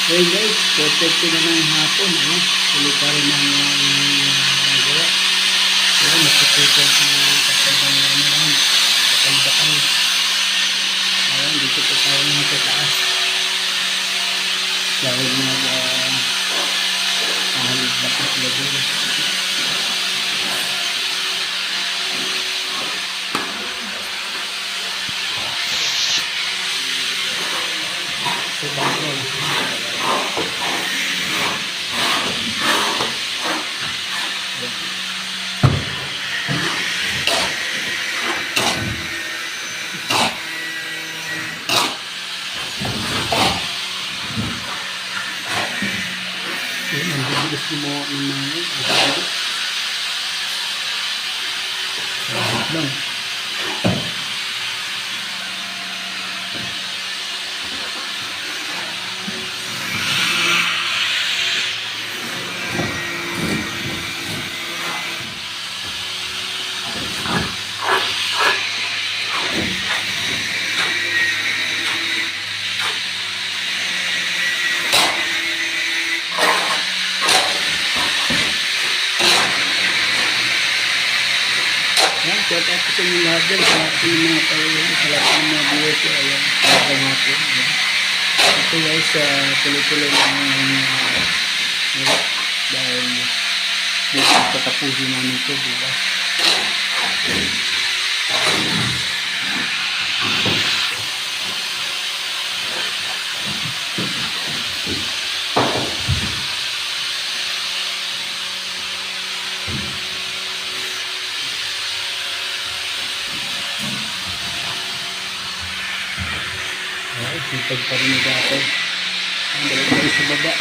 Hey guys, 4:30 na ng hapon. Tuloy pa rin ang nagawa. Ayan, nakikita si katandang naman. Bakal-bakal. Ayan, dito po tayo nga sa taas. Dahil nag-bakit na doon. Sa bangkol. Ang bilis gumawa ng mga lang. Shout out sa inyo lahat dyan, sa ating mga palayan, sa lahat ng mga viewers ko, ayan, talagang hapon, ayan. Ito guys, tuloy-tuloy lang dahil dito patapusin namin ito, diba? Ay, sipag pa rin dati. Ang dalawa sa baba.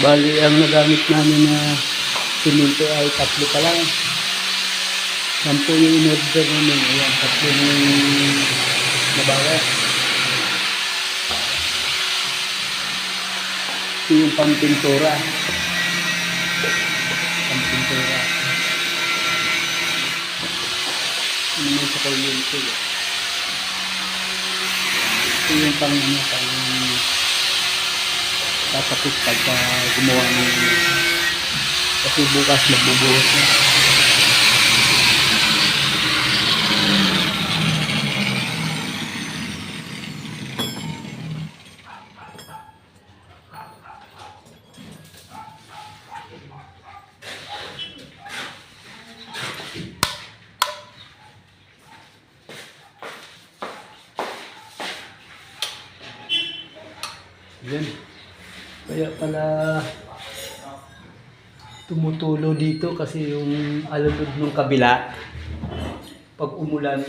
Bali, ang nagamit namin na simento ay 3 pa lang. 10 yung in-order namin. Ayan, 3 yung nabawas. Ito yung pampintura. Pampintura. Ano naman sa kuryente. Ito yung pang tatapos pagka gumawa ng kasi bukas magbubuhos na. Yan. Kaya pala tumutulo dito kasi yung alulod ng kabila pag umulan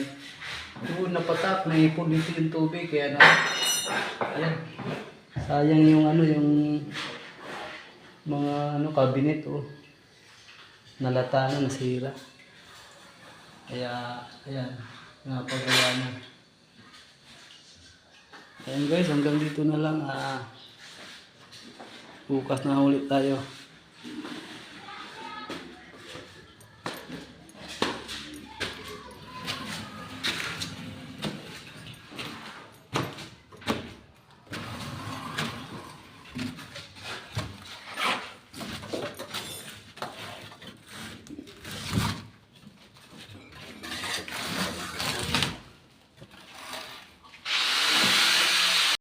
doon napatak, naipon dito yung tubig kaya ayan, sayang yung yung mga cabinet nalata na, nasira kaya ayan, napagawa na. Ayan guys, hanggang dito na lang. Bukas na ulit tayo.